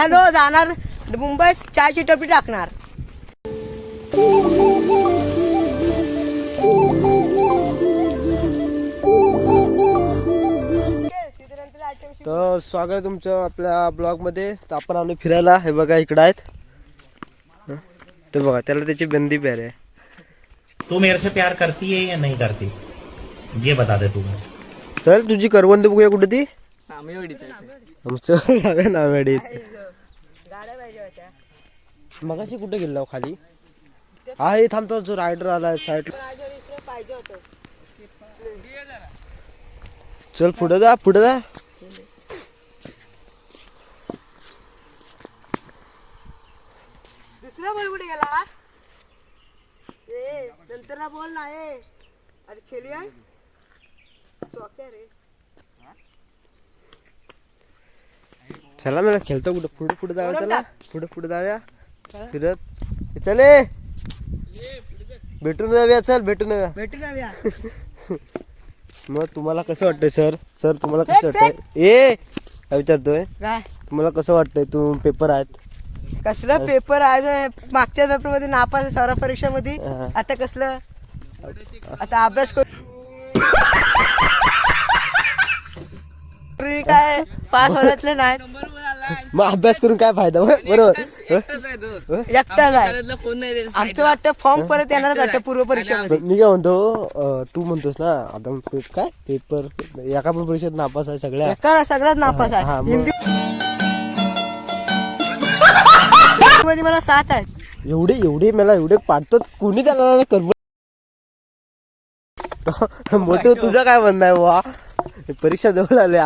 झालो जाणार मुंबईत चहाची टपरी टाकणार. तर स्वागत आहे तुमचं आपल्या ब्लॉग मध्ये. तर आपण आलो फिरायला. हे बघा इकडे आहेत. ते बघा त्याला त्याची बंदी प्यार आहे. तू मेरे से प्यार करती है या नहीं करती ये बता दे तू बस. चल तुझी करवंद बघूया कुठे ती. आमचं जाऊया नामेडीत. मगाशी कुठे गेलो खाली. हा हे थांबतो जो रायडर आलाय साईड. चल पुढे जा पुढे जा. दुसरा बोल कुठे गेला. नंतर बोल ना. अरे खेळूया रे. चला मला खेळतो कुठं पुढे पुढे जाऊया. चला पुढे पुढे जाऊया फिरत. चले भेटून जाऊया. चल भेटून जाऊया. मग तुम्हाला कसं वाटतंय सर. सर तुम्हाला कसं वाटतंय. काय विचारतोय. तुम्हाला कसं वाटतंय. तू पेपर आहेत. कसलं पेपर आहे. मागच्या पेपर मध्ये नापास आहे सौरभ परीक्षेमध्ये. आता कसलं आता अभ्यास करू काय पास होण्यातले नाही. मग अभ्यास करून काय फायदा. बरोबर एकटाच आहे. आमचं वाटतं फॉर्म परत येणार वाटतं पूर्व परीक्षेमध्ये. मी काय म्हणतो तू म्हणतोस ना आता काय पेपर एका पण परीक्षेत नापास आहे सगळ्या. सगळ्यात नापास आहे. हिंदी मध्ये मला 7 आहेत. एवढे मला एवढे पाडतात कोणी त्याला कर. मोठं तुझं काय म्हणणं आहे वा. परीक्षा जवळ आले.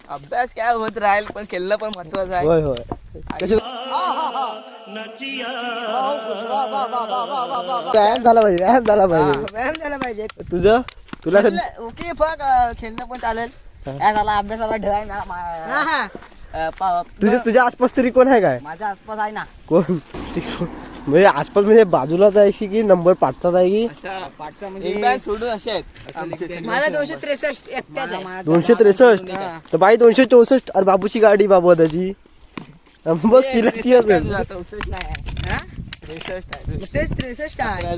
अभ्यास काय होत राहील पण केलं पण महत्वाचं आहे. होय होय. व्यायाम झाला पाहिजे. पाहिजे. तुझं तुला ओके बघ खेळणं पण चालेल. झाला अभ्यासाला ढळ. तुझ्या आसपास तरी कोण आहे काय. माझ्या आसपास आहे ना. कोण म्हणजे आसपास म्हणजे बाजूला जायची की नंबर 5चा आहे की सोडून असे आहेत. माझा 263 एकट्याच आहे. 263 तर बाई 264. अरे बाबूची गाडी बाबू त्याची. बघ तिला ती असेल. 63 आहे.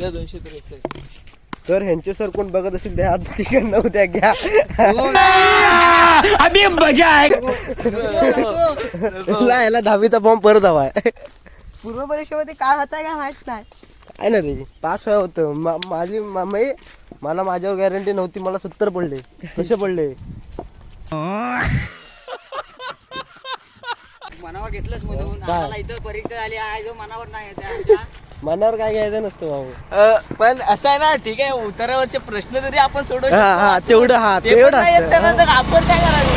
263. तर ह्यांचे सर कोण बघत असेल द्या तिकडनं उद्या घ्या. याला 10वीचा फॉर्म परत हवाय. पूर्व परीक्षेमध्ये काय होत काय माहित नाही. आहे ना रे पास व्हाय होतं. मला माझ्यावर गॅरंटी नव्हती. मला 70 पडले. कसे पडले. मनावर घेतलंच म्हणून इथं परीक्षा आली आहे जो मनावर नाही. मनावर काय घ्यायचं नसतं भाऊ. पण असं आहे ना ठीक आहे उत्तरावरचे प्रश्न जरी आपण सोडू तेवढं आपण काय करायचं.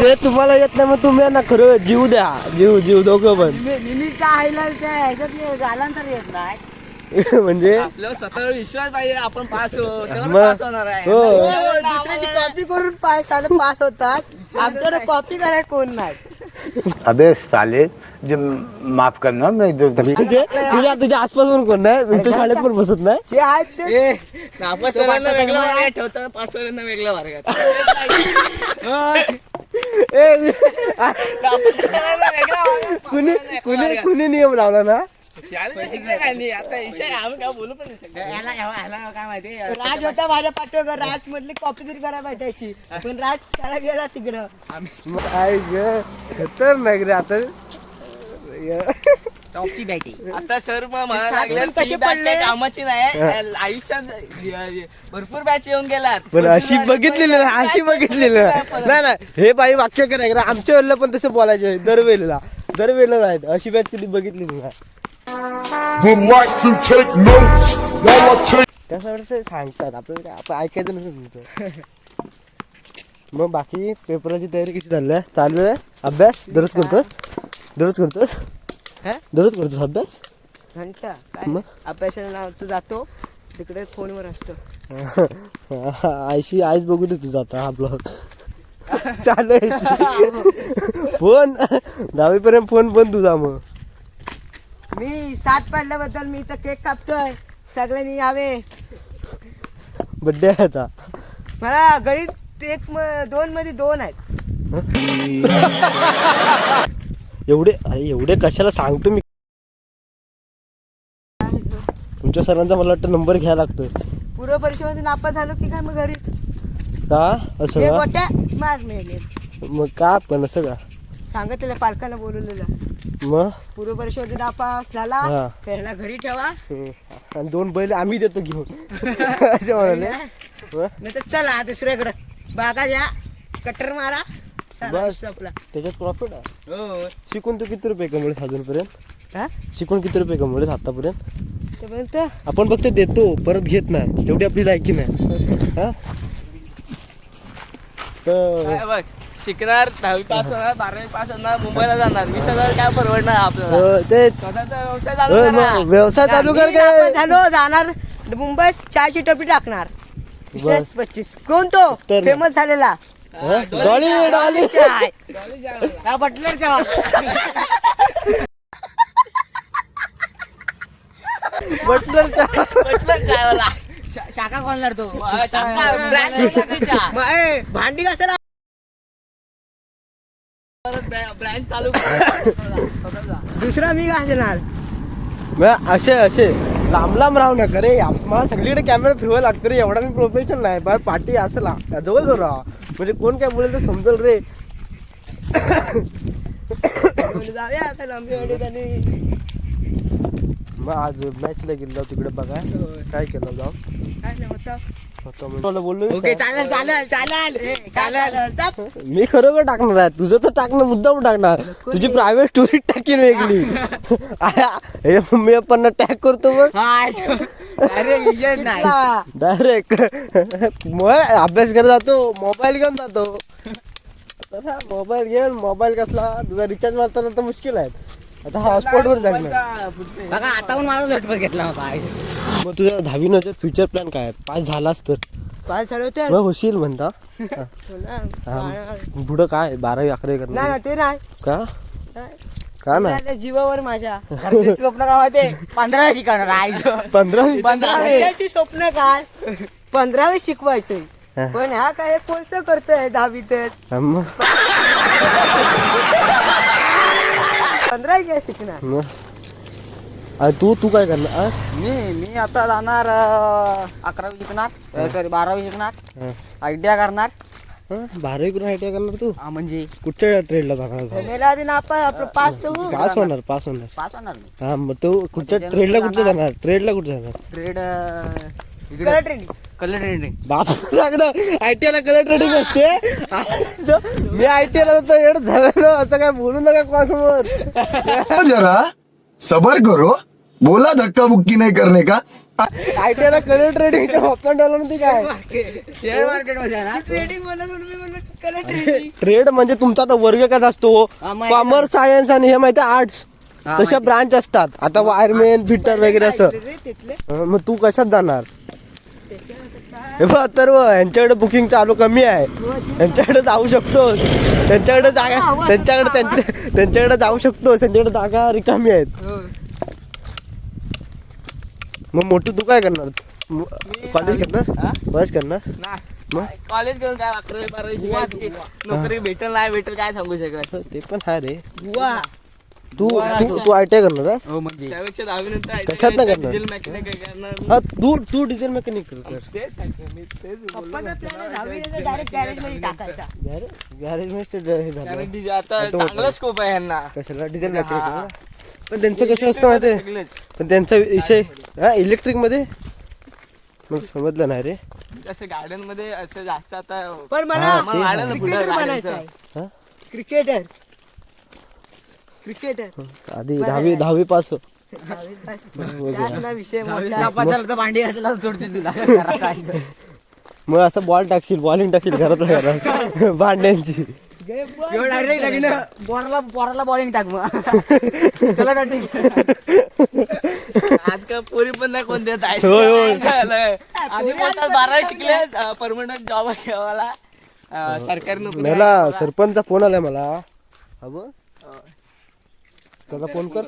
ते तुम्हाला येत नाही मग तुम्ही ना खरं जीव द्या. जीव दोघं पण. निमित्त आईला त्या ह्याच्यात गालांतर येत नाही. म्हणजे आपल्याला स्वतःवर विश्वास पाहिजे. आपण पास होणार आहे. दुसऱ्याची कॉपी करून पास होतात. आमच्याकडे कॉपी करायला कोण नाही. अबे साले जो माफ करना मैं इधर तुझ्या आसपास पण कोण नाही. इथं शाळेत पण बसत नाही. जे आहेत ते नापास वाल्यांना वेगळा वर्गात ठेवतात. पास वाल्यांना वेगळ्या वर्गात. कुणी नियम लावला ना. राज होता माझ्या पाठीवर. राज म्हटली कॉपी तरी करायला भेटायची पण राज शाळा गेला तिकडं. खतरनाक रे. आता टॉपची बॅटी आता सर कसे पडले कामाची नाही. आयुष्यात भरपूर बॅच येऊन गेलात पण अशी बघितलेली नाही. हे बाई वाक्य करायचं. आमच्या वेळेला पण तसं बोलायचे. दरवेळेला आहेत. अशी बॅच कधी बघितलेली नाही. त्यासाठी सांगतात आपल्याला काय आपण ऐकायचं नसतं तुमचं. मग बाकी पेपराची तयारी कशी चालू आहे. अभ्यास दररोज करतोस अभ्यास. घंटा काय अभ्यासाला जातो तिकडे फोनवर असतो. आईच बघू दे तुझा आता हा ब्लॉग चालू आहे. फोन 10वी पर्यंत फोन बंद तुझा. मग मी 7 पडल्याबद्दल मी तर केक कापतोय. सगळ्यांनी यावे. बड्डे आहे आता. मला गणित 1 2 मध्ये 2 आहेत. एवढे कशाला सांगतो मी. तुमच्या सरांचा मला वाटतं नंबर घ्यायला लागतो. पूर्व परीक्षेमध्ये नापास झालो की काय मग घरी का असं हे का? गोट्या मार मिळेल. मग का पण असं का? सांगितलेलं पालकांना बोलवलेलं. मग पूर्व परीक्षेमध्ये नापास झाला हा. त्याला घरी ठेवा. आणि 2 बैल आम्ही देतो घेऊन असे म्हणाले. नाही तर चला दुसऱ्याकडे बागा घ्या कट्टर मारा. चला, बस. संपला. त्याच्यात प्रॉफिट आहे. हो शिकून तू किती रुपये कमवलेस अजूनपर्यंत? हा? शिकून किती रुपये कमवलेस आतापर्यंत? ते बोलतं आपण फक्त देतो परत घेत नाही, तेवढी आपली लायकी नाही. हा? तर काय बघ शिकणार 10वी पास होणार 12वी पास होणार मुंबईला जाणार 20,000 काय परवडणार आपल्याला. तेच स्वतःचा व्यवसाय चालू करा. मग व्यवसाय चालू कर मी काय? नापास झालो जाणार मुंबईत चहाची टपरी टाकणार. 20-25 कोण तो तर- फेमस झालेला हा? डॉली चाय हा, बटलर चहा. बटलरचा बटलर चायवाला. शाखा खोलणार तो भांडी कसं ब्रँड चालू दुसरा मी घालणार. मग असे लांब लांब राहू नका रे. मला सगळीकडे कॅमेरा फिरवायला लागतो रे. एवढा मी प्रोफेशनल नाही बाय. पाठी असं जवळ जवळ राहा म्हणजे कोण काय बोलेल तर समजेल रे. जाऊया आता लांबी वाडी त्यांनी. मग आज मॅचला गेलो तिकडे बघा काय केलं जाऊ काय नाही होतं. मला बोललो ओके चालेल चालेल चालेल चालेल. मी खरोखर टाकणार आहे. तुझं तर टाकणं मुद्दाम टाकणार. तुझी प्रायव्हेट स्टोरी टाकीन वेगळी. हे मी पण टॅग करतो मग अरे विजय नाही डायरेक्ट. मग अभ्यास करत जातो मोबाईल घेऊन जातो. मोबाईल घेऊन मोबाईल कसला तुझा रिचार्ज मारताना तर मुश्किल आहे. आता हॉटस्पॉट वर जाणार. बघा आता पण माझा झटपट घेतला होता. मग तुझ्या 10वी नंतर फ्युचर प्लॅन काय आहे? पास झालास तर काय चालवतोय मग होशील म्हणता. पुढं काय 12वी 11वी करणार नाही ते नाही का? का ना नाही, जीवावर माझ्या घरचे स्वप्न काय माहिती 15 शिकवणार आईचं 15वी 15 स्वप्न काय 15 शिकवायचंय. हा. पण हा काय कोर्स करतोय 10वीतच मग 15 काय शिकणार. मग अरे तू काय करणार? मी आता जाणार 11वी शिकणार सॉरी 12वी शिकणार आयटीआय करणार. 12वी करून आयटीआय करणार तू? हा म्हणजे कुठच्या ट्रेडला जाणार? मेला आधी ना आपण पास तर होऊ. पास होणार पास होणार. पास होणार मी हा मग तू कुठच्या ट्रेडला कुठं जाणार? ट्रेडला कुठं जाणार? Trade colour training colour training बाप सगळं आयटीआय ला कलर ट्रेडिंग असते. मी आयटीआय ला जातो एवढं झालं असं काय बोलू नका कोणासमोर. जरा सबर करो बोला धक्का बुक्की नहीं करने का. आयटीआय ला कलर ट्रेडिंगच्या ऑप्शन डावलं ते काय? शेअर मार्केट मध्ये ना ट्रेडिंग म्हणत मी म्हणलं कलर ट्रेडिंग. ट्रेड म्हणजे तुमचा आता वर्ग कसा असतो? हा, माहिती कॉमर्स सायन्स आणि हे माहिती आर्ट्स तशा ब्रांच असतात. आता वायरमॅन फिटर वगैरे असं. मग तू कशात जाणार? हे बघ तर यांच्याकडे बुकिंग चालू कमी आहे. त्यांच्याकडे जाऊ शकतो. त्यांच्याकडे जाऊ शकतो. त्यांच्याकडे जागा रिकामी आहेत. मग मोठं तू काय करणार? कॉलेज करणार? कॉलेज करणार? मग कॉलेज करून काय 11वी 12वी शिकायची नोकरी भेटेल नाही भेटेल काय सांगू शकत. ते पण आहे रे. वा तू आयटीआय करणार आहे? हो म्हणजे त्यापेक्षा 10वी नंतर कशात नाही करणार? डिझेल मेकॅनिक करणार. हा तू डिझेल मेकॅनिक कर. तेच सांगतो मी तेच पप्पाचा प्लॅन आहे 10वी नंतर डायरेक्ट गॅरेज मध्ये टाकायचा. गॅरेज मध्ये झालं. कारण आता चांगला स्कोप आहे यांना. कशाला डिझेल मेकॅनिक? पण त्यांचं कसं असतं माहिती? पण त्यांचा विषय इलेक्ट्रिक मध्ये मग समजलं नाही रे. असं गार्डन मध्ये असं जास्त आता पण मला क्रिकेटर बनायचं आहे. हा? क्रिकेटर क्रिकेटर आधी 10वी पास हो. त्याच ना विषय मोठा नापास झाला तर भांडी घासायला सोडतील तुला घरात जायचं. मग असं बॉलिंग टाकशील घरातल्या घरात भांड्यांची. डायरेक्ट लग्न पोराला बॉलिंग टाक मग त्याला बॅटिंग. आजकाल पोरी पण नाही कोण देत आहे. होय, होय. आधी आता 12वी शिकले परमनंट जॉब आहे मला सरकारी नोकरी. मला सरपंचचा फोन आलाय मला. अबो त्याला फोन कर.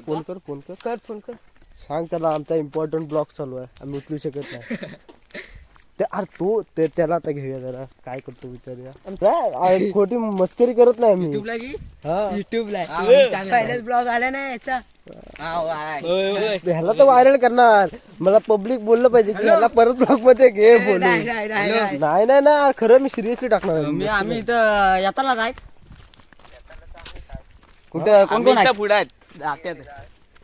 सांग त्याला आमचा इम्पॉर्टंट ब्लॉक चालू आहे आम्ही उचलू शकत नाही. ते अरे तो त्याला आता घेऊया जरा काय करतो विचारूया खोटी मस्करी करत नाही मी युट्यूबला की हा युट्यूबला पहिलेच ब्लॉग आला ना याचा ह्याला तर व्हायरल करणार मला पब्लिक बोललं पाहिजे की ह्याला परत ब्लॉग मध्ये घे बोलू नाही नाही ना खरं मी सिरियसली टाकणार मी आम्ही इथं यात्रा जायत कुठं कोण कोण आहे पुढे आहेत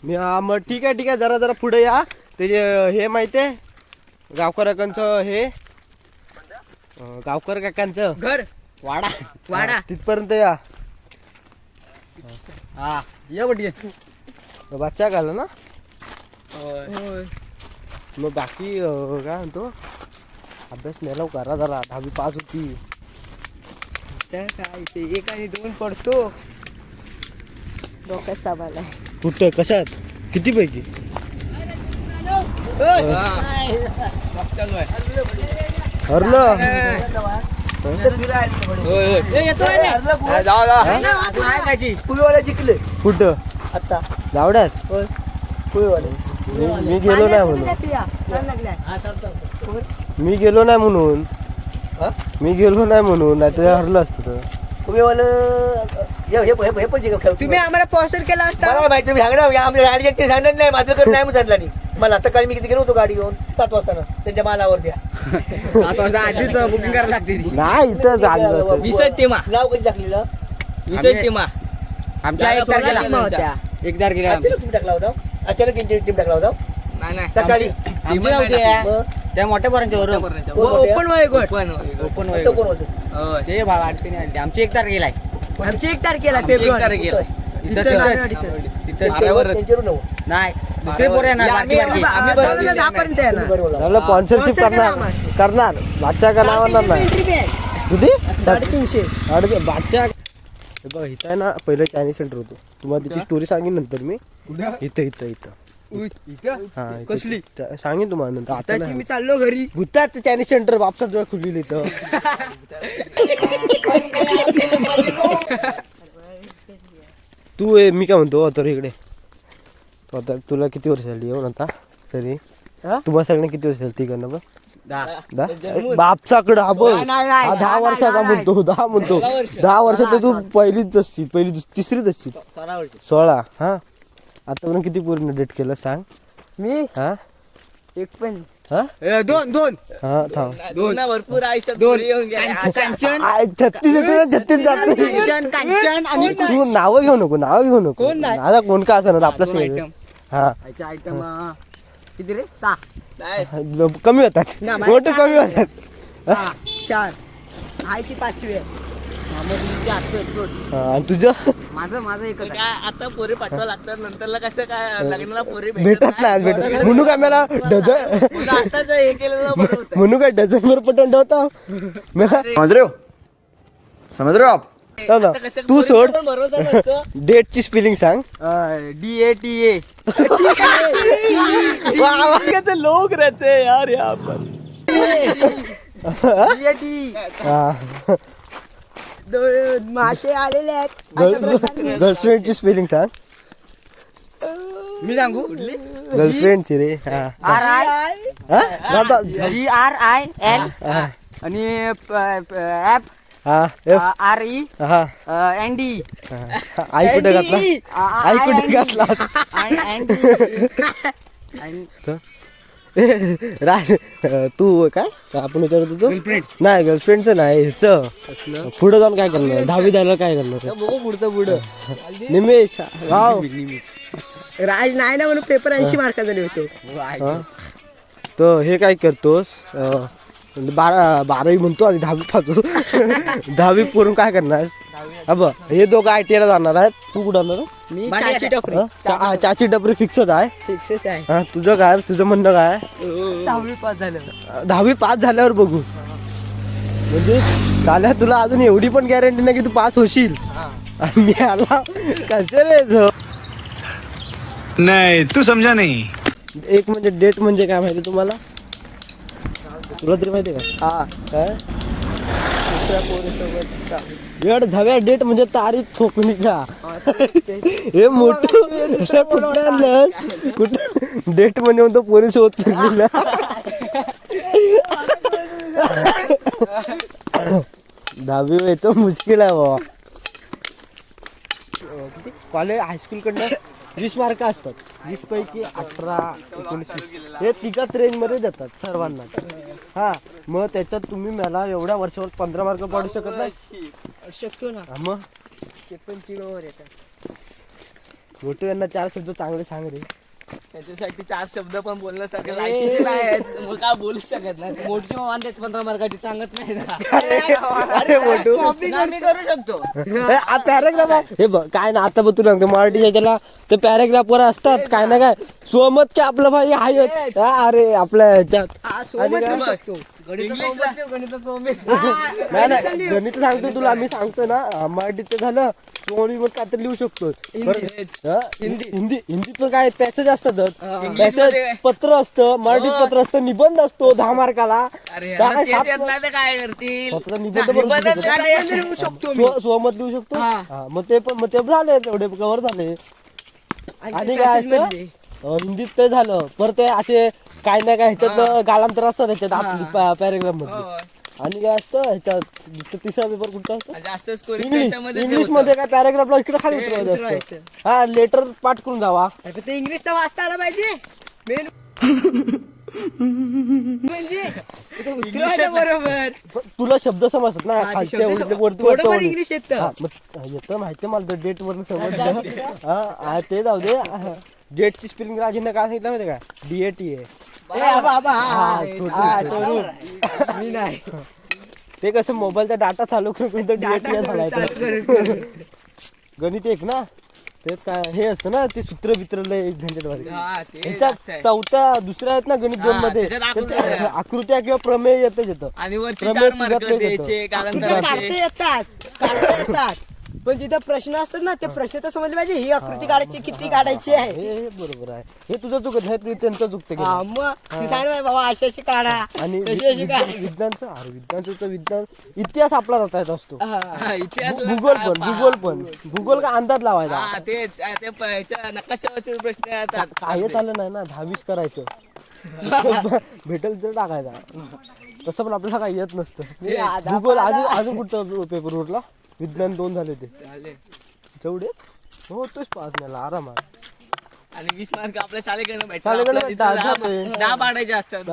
मी मग ठीक आहे जरा पुढे या ते हे माहितीये गावकरांचं हे गावकर काकांचं घर वाडा वाडा तिथपर्यंत या हा ये बटी बच्चा घाला ना मग बाकी काय म्हणतो अभ्यास नेला करा जरा 10वी पास होती काय ते 1 आणि 2 पडतो डोक्याच ताबाला कुठं कशात किती पैकी हरलं फुलवाला जिंकले कुठं आता जावड्यात फुलवाले मी गेलो नाही म्हणून मी गेलो नाही म्हणून नाही तर हरलं असतं तर फुलवालं हे पण जिंकलं तुम्ही आम्हाला स्पॉन्सर केला असता मला माहिती मी सांगणार आमच्या गाडी एकटी सांगणार नाही माझं कर नाही म्हणतात नाही मला सकाळी मी किती गेलो होतो गाडी घेऊन 7 वाजता त्यांच्या मालावर द्या 7 वाजता आधीच बुकिंग करायला लागते नाही इथं झालं विसर्ज टीमा नाव कधी टाकलेलं विसर्ज टीमा आमच्या 1 तारखेला होत्या 1 तारखेला तुम्ही टाकला होता अचानक टीम टाकला होता नाही सकाळी त्या मोठ्या पोरांच्या ओपन ते आमची 1 तारखेला आहे आमची 1 तारखेला फेब्रुवारी नाही दुसरे पोर त्याला स्पॉन्सरशिप करणार बादशाह का नाव नाही किती 350 बादशाह हे बघ इथं आहे ना पहिलं चायनीज सेंटर होतं तुम्हाला त्याची स्टोरी सांगेन नंतर मी इथं हा कसली सांगेन तुम्हाला नंतर आता नाही. मी चाललो घरी भूताच चायनीज सेंटर वापसात जेव्हा खुललेलं इथं तू मी काय म्हणतो तर इकडे तू आता तुला किती वर्ष झाली येऊन आता तरी तुम्हाला सगळ्यांना किती वर्ष झाली तिकडनं बघ बापसाकडं हा बघ 10 वर्षाचा म्हणतो 10 म्हणतो 10 वर्षात तू पहिलीच असती तिसरीच असती 16 हा आतापर्यंत किती पूर्ण डेट केलं सांग मी हा एक पण हा दोन हा थांब दोन भरपूर आयुष्यात दोन कांचन 36 जातो कांचन आणि तू नाव घेऊ नको नाव कोण का असणार आपलं हा आयटम किती रे 6 कमी होतात मोठे कमी होतात 4 आहे ती 5वी आणि तुझं माझं एकच आता पोरे पाठवा लागतात नंतरला कसं काय लग्नाला पोरे भेटत नाही म्हणून काय मला डझन आताच हे केलेलं बरं होतं म्हणून काय डझनभर पटवून ठेवता समझ रहे हो आप तू सोड भरोसा नसतो डेटची स्पेलिंग सांग DATA लोग रहते यार यहाँ पर मासे आलेले आहेत गर्लफ्रेंडची स्पेलिंग सांग मी सांगू गर्लफ्रेंडची रे GRIL आणि ऍप RE ND आई कुठे घातला राज तू काय आपण विचारत होतो नाही गर्लफ्रेंडचं नाही ह्याचं पुढे जाऊन काय करणार 10वी झालं काय करणार बघू पुढं निमेश राज नाही ना म्हणून पेपर 80 मार्काचा लिहितो तर हे काय करतोस 12वी म्हणतो आणि 10वी पाचू 10वी पूर्ण काय करणार अब हे दोघं ITI ला जाणार आहेत तू कुठं जाणार मी चाची डबरी फिक्सच आहे फिक्सेस आहे हा तुझं काय तुझं म्हणणं काय 10वी पास झालं 10वी पास झाल्यावर बघू म्हणजे चाल्या तुला अजून एवढी पण गॅरंटी नाही की तू पास होशील आणि मी आला कसे रे नहीं तू समझा नहीं एक म्हणजे डेट म्हणजे काय माहिती तुम्हाला तुला तरी माहिती का हा काय दुसऱ्या पोरीसोबत वेळ झाव्या डेट म्हणजे तारीख ठोकणीचा हे मोठं कुठं डेट म्हणजे म्हणतो पोरी सोबत फिरलेला 10वी येतो मुश्किल आहे बाबा. किती कॉलेज हायस्कूल कडनं 20 मार्क असतात. 20 पैकी 18, 19 हे तिघाच रेंज मध्ये देतात सर्वांना. हा मग त्याच्यात तुम्ही मला एवढ्या वर्षावर 15 मार्क पाडू शकत नाही. शकतो ना. हा, मग ते पण चिरोवर येतात. मोठे यांना 4 शब्द चांगले सांग रे. त्याच्यासाठी 4 शब्द पण बोलणं सगळं लायकीचे नाही आहेत. मग काय बोलू शकत नाही. मोठी मानते 15 मार्काची सांगत नाही ना. अरे मोठू आम्ही करू शकतो. पॅरेग्राफ हे बघ काय ना आता बघ तुला सांगतो मराठी याच्याला ते पॅरेग्राफ वर असतात काय ना काय. सोमत की आपलं भाई आहेच. अरे आपल्या ह्याच्यात सोबत करू शकतो. नाही नाही गणित सांगतो तुला मी सांगतो ना मराठीत ते झालं कोणी मग काय लिहू शकतो. हिंदी पण काय पॅसेज असतात. पॅसेज पत्र असतं मराठीत पत्र असतं निबंध असतो 10 मार्काला. काय करतील फक्त निबंध लिहू शकतो स्वमत लिहू शकतो. हा, मग ते पण मग ते झाले तेवढे कव्हर झाले. आणि काय असतं हिंदीत ते झालं परत ते असे काय ना काय ह्याच्यात गाळांतर असतात त्याच्यात पॅरेग्राफ मध्ये. आणि काय असतं ह्याच्यात तिसरा पेपर कुठचा असतो जास्त इंग्लिश मध्ये काय पॅरेग्राफला इकडे खाली उतरवायचं. हा लेटर पाठ करून जावा. ते इंग्लिश तर वाचता आला पाहिजे मेन म्हणजे बरोबर. तुला शब्द समजतात ना खालच्या थोडंफार इंग्लिश येतं. येतं माहिती मला डेट वरून समजलं. हा ते जाऊ दे. डेटची स्पेलिंग राजीने काय सांगितलं माहिती का DAT आहे. मी नाही ते कसं मोबाईलचा डाटा चालू करून DAT झालाय. गणित एक ना तेच काय हे असतं ना ते सूत्र बित्र एक झंझट वाले. चौथ्या दुसऱ्या आहेत ना गणित 2 मध्ये आकृत्या किंवा प्रमेय येतं. आणि वरचे 4 मार्क द्यायचे येतात. पण जिथे प्रश्न असतात ना ते प्रश्न तर समजले पाहिजे. ही आकृती काढायची किती काढायची आहे. हे बरोबर आहे. हे तुझं चुकत नाही त्यांचं चुकतं. मग सांग बाबा अशी अशी काढा आणि विज्ञानचं विज्ञान इतिहास आपला रचायचा असतो. भूगोल का अंदाज लावायचा. तेच नकाशावरचे प्रश्न येतात. काय चाललं नाही ना 10-20 करायचं भेटेल तर टाकायचा. तसं पण आपल्याला काही येत नसतं. भूगोल अजून कुठचा पेपर उरला. विज्ञान 2 झाले ते तेवढे होतोच 5 मला आरामात. आणि 20 मार्क आपल्या शाळेकडनं भेटतात. 10 पाडायचे असतात.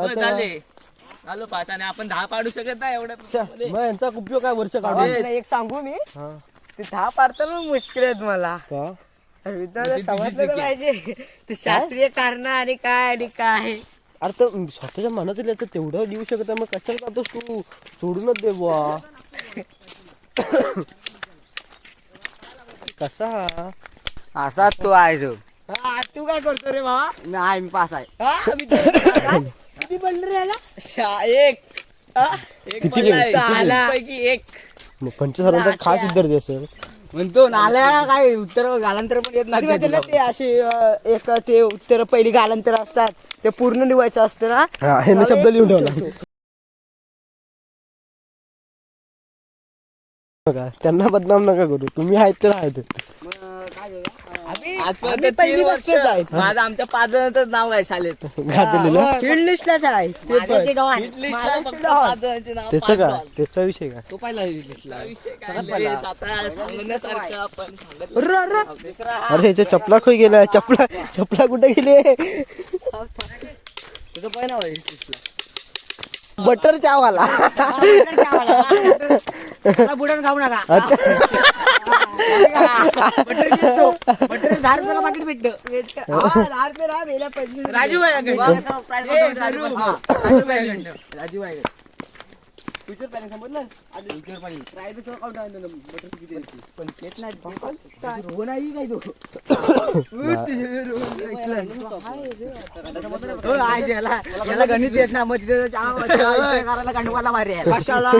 झालो 5 आणि आपण 10 पाडू शकत नाही एवढ्या. मग यांचा उपयोग काय वर्ष काढून. एक सांगू मी ते 10 पाडताना मुश्किल आहेत मला. विज्ञान समजलं पाहिजे ते शास्त्रीय कारण आणि काय. अरे तर स्वतःच्या मनात येईल तर तेवढं लिहू शकत मग कशाला जातोस तू. सोडूनच दे बुवा. कसा असा तू आहे तू काय करतो रे बाबा. नाही मी पास आहे. किती पडलं रे याला. एक किती पैकी एक. 25,000 खास विद्यार्थी असेल म्हणतो नाल्या काय उत्तर गालांतर पण येत नाही. ते असे एक ते उत्तर पहिली गालांतर असतात ते पूर्ण लिहायचं असतं ना. हे शब्द लिहून ठेवला. त्यांना बदनाम नका करू. तुम्ही आहेत तर आहेत. पहिली वर्ष माझं आमच्या 5 जणांचं नाव आहे शाळेत. फील्ड लिस्टलाच आहे. त्याचं काय त्याचा विषय काय. तो पहिला सांगण्यासारखं आपण अरे ह्याच्या चपला खोई गेला. चपला कुठे गेले. तुझं पहिला आहे बटर चावाला बुडण खाऊ नका. बटर 10 रुपयाला पाकिट भेटतं. राजू भाई फ्युचर प्लॅनिंग समजलं. प्रायव्हेट अकाउंट आहे ना बटर किती पण तेच नाही काय तो गणित येत ना. मग तिथे करायला गंडवाला मारे कशाला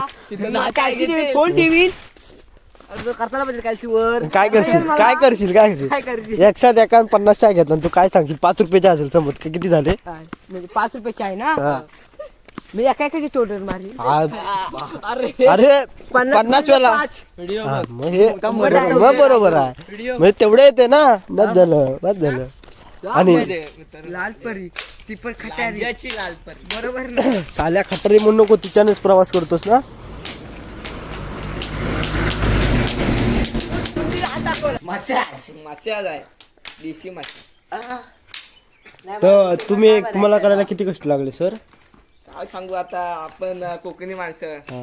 कोण टीव्ही करताना पाहिजे कॅल्सीवर. काय करशील एक साथ एका 50 चहा घेतला तू काय सांगशील. 5 रुपयाचे असेल समज किती झाले म्हणजे 5 रुपयाचे आहे ना. मी एकाची टोटल मारली. अरे 50 वेळा मग बरोबर आहे. म्हणजे तेवढे येते ना. बस झालं. आणि लाल परी ती पण खटारी लाल परी बरोबर ना. साल्या खटारी म्हणून नको तिच्यानेच प्रवास करतोस ना. मसाज आहे देशी मसाज. तर तुम्हाला करायला किती कष्ट लागले सर? काय सांगू आता, आपण कोकणी माणसं, हा.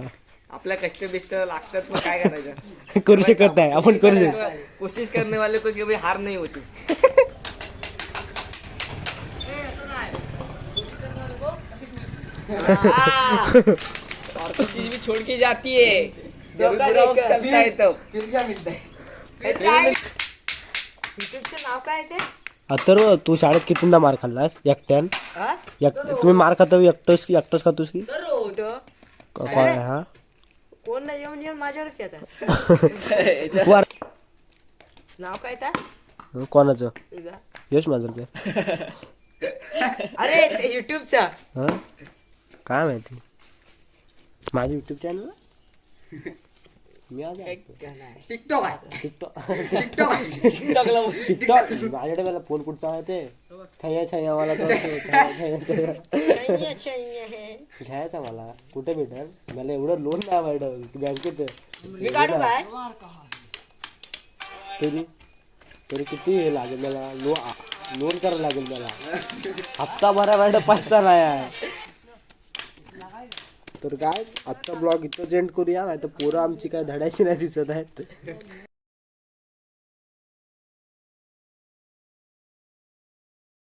आपल्या कष्ट बिष्ट लागतात, मग काय करायचं. करू शकत नाही आपण करू शकतो. कोशिश करने वाले को कभी हार नहीं होती. और किसी भी छोड़ के जाती है जब बुरा वक्त चलता है तब. नाव काय ते? अथर्व, तू शाळेत कितींदा मार खाल्लास एकट्यान? तुम्ही मार खाता एकटंच खातोस की काय? हा कोण नाही येऊन माझ्यावरच येतात. नाव काय त्या? कोणाचं? यश माझं काय? अरे ते युट्यूबचा. हा काय माहिती, माझं युट्यूब चॅनल मी आज टिकटॉक आहे. टिकटॉक माझ्याकडे मला फोन कुठचा आहे ते छय्या मला घ्यायचा. मला कुठे भेटेल? मला एवढं लोन नाही मॅडम बँकेत. मी काढू काय? तरी किती हे लागेल मला? लोन करायला लागेल मला. हप्ता भरा मॅडम, पैसा नाही आहे. तर काय आजचा ब्लॉग इथं एंड करूया, नाही तर पोरं आमची काय धड्याची नाही दिसत आहेत.